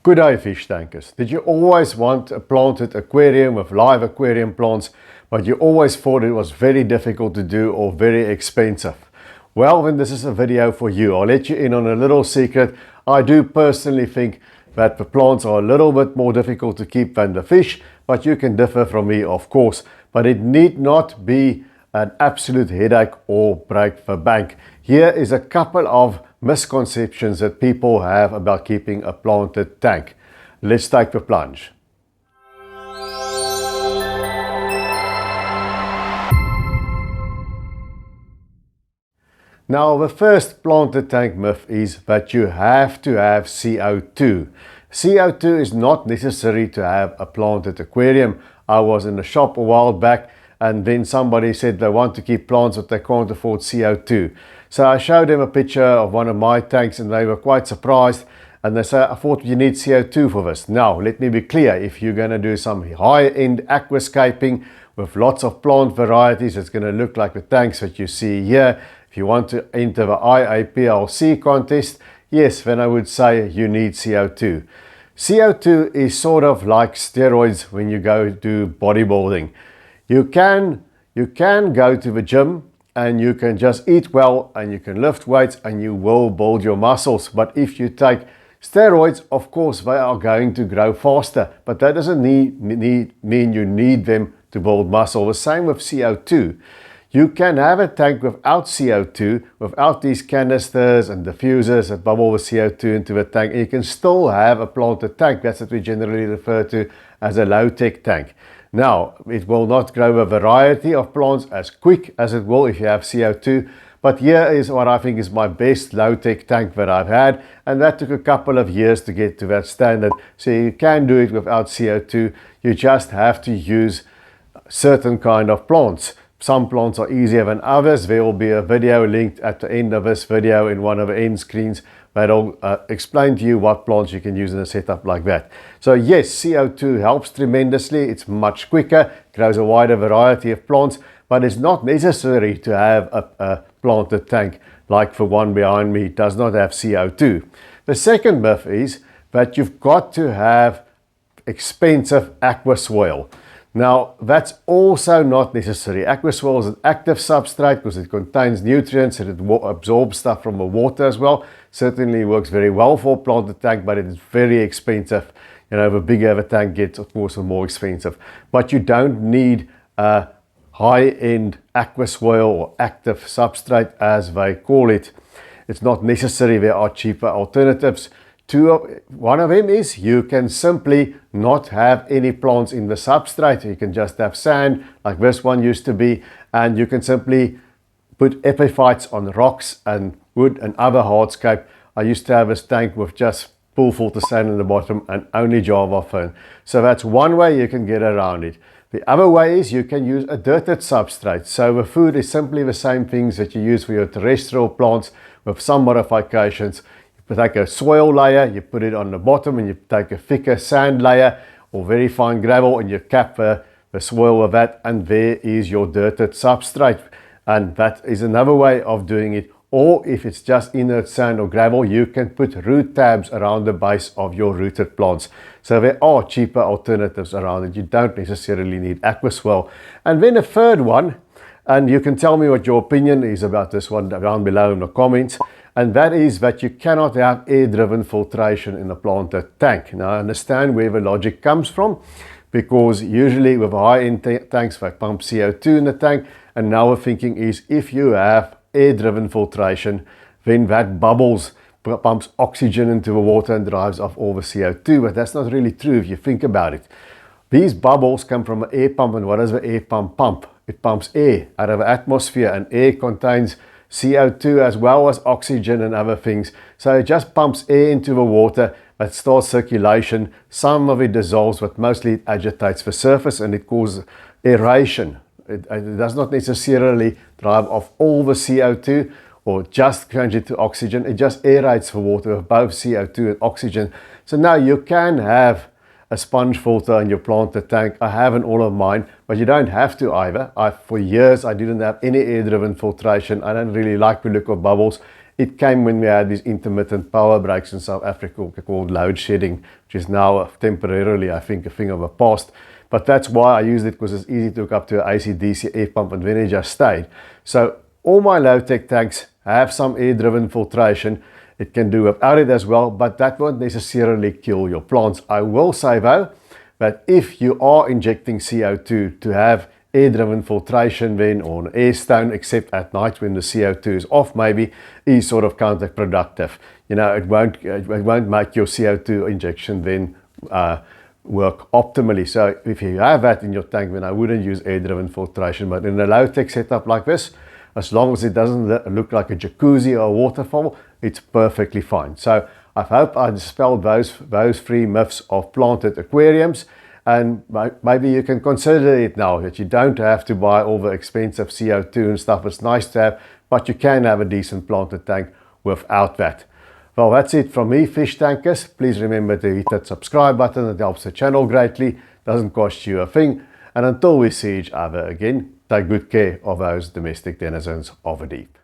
Good day, fish tankers. Did you always want a planted aquarium with live aquarium plants, but you always thought it was very difficult to do or very expensive? Well, then this is a video for you. I'll let you in on a little secret. I do personally think that the plants are a little bit more difficult to keep than the fish, but you can differ from me, of course. But it need not be an absolute headache or break the bank. Here is a couple of misconceptions that people have about keeping a planted tank. Let's take the plunge. Now, the first planted tank myth is that you have to have CO2. CO2 is not necessary to have a planted aquarium. I was in the shop a while back and then somebody said they want to keep plants but they can't afford CO2. So I showed them a picture of one of my tanks and they were quite surprised and they said, I thought you need CO2 for this. Now, let me be clear, if you're going to do some high-end aquascaping with lots of plant varieties, it's going to look like the tanks that you see here. If you want to enter the IAPLC contest, yes, then I would say you need CO2. CO2 is sort of like steroids when you go do bodybuilding. You can go to the gym and you can just eat well and you can lift weights and you will build your muscles. But if you take steroids, of course, they are going to grow faster. But that doesn't mean you need them to build muscle. The same with CO2. You can have a tank without CO2, without these canisters and diffusers that bubble the CO2 into the tank. You can still have a planted tank. That's what we generally refer to as a low-tech tank. Now, it will not grow a variety of plants as quick as it will if you have CO2, but here is what I think is my best low-tech tank that I've had, and that took a couple of years to get to that standard. So you can do it without CO2, you just have to use certain kind of plants. Some plants are easier than others. There will be a video linked at the end of this video in one of the end screens that'll explain to you what plants you can use in a setup like that. So yes, CO2 helps tremendously. It's much quicker, grows a wider variety of plants, but it's not necessary to have a planted tank like the one behind me. It does not have CO2. The second myth is that you've got to have expensive aqua soil. Now, that's also not necessary. Aqua soil is an active substrate because it contains nutrients and it absorbs stuff from the water as well. Certainly works very well for a planted tank, but it is very expensive. You know, the bigger the tank gets, of course, the more expensive. But you don't need a high-end aqua soil or active substrate, as they call it. It's not necessary. There are cheaper alternatives. One of them is you can simply not have any plants in the substrate. You can just have sand like this one used to be, and you can simply put epiphytes on rocks and wood and other hardscape. I used to have this tank with just pool filter sand in the bottom and only Java fern. So that's one way you can get around it. The other way is you can use a dirted substrate. So the food is simply the same things that you use for your terrestrial plants with some modifications. You take a soil layer, you put it on the bottom, and you take a thicker sand layer or very fine gravel and you cap the soil with that, and there is your dirted substrate. And that is another way of doing it. Or if it's just inert sand or gravel, you can put root tabs around the base of your rooted plants. So there are cheaper alternatives around it. You don't necessarily need aqua soil. And then a third one, and you can tell me what your opinion is about this one down below in the comments, and that is that you cannot have air-driven filtration in a planted tank. Now, I understand where the logic comes from, because usually with high-end tanks, they pump CO2 in the tank, and now the thinking is if you have air-driven filtration, then that pumps oxygen into the water and drives off all the CO2, but that's not really true if you think about it. These bubbles come from an air pump, and what does the air pump pump? It pumps air out of the atmosphere, and air contains CO2 as well as oxygen and other things. So it just pumps air into the water, that starts circulation. Some of it dissolves, but mostly it agitates the surface and it causes aeration. It does not necessarily drive off all the CO2 or just change it to oxygen. It just aerates the water with both CO2 and oxygen. So now you can have a sponge filter in your planted tank. I have in all of mine, but you don't have to either. For years I didn't have any air-driven filtration. I don't really like the look of bubbles. it came when we had these intermittent power breaks in South Africa called load shedding, which is now temporarily, I think, a thing of the past. But that's why I used it, because it's easy to hook up to an AC/DC air pump, and then it just stayed. So all my low-tech tanks have some air-driven filtration. It can do without it as well, but that won't necessarily kill your plants. I will say though, that if you are injecting CO2 to have air-driven filtration then, or an air stone, except at night when the CO2 is off maybe, is sort of counterproductive. You know, it won't make your CO2 injection then work optimally. So if you have that in your tank, then I wouldn't use air-driven filtration. But in a low-tech setup like this, as long as it doesn't look like a jacuzzi or a waterfall, it's perfectly fine. So I hope I dispelled those 3 myths of planted aquariums, and maybe you can consider it now, that you don't have to buy all the expensive CO2 and stuff. It's nice to have, but you can have a decent planted tank without that. Well, that's it from me, fish tankers. Please remember to hit that subscribe button. It helps the channel greatly, doesn't cost you a thing. And until we see each other again, take good care of those domestic denizens of the deep.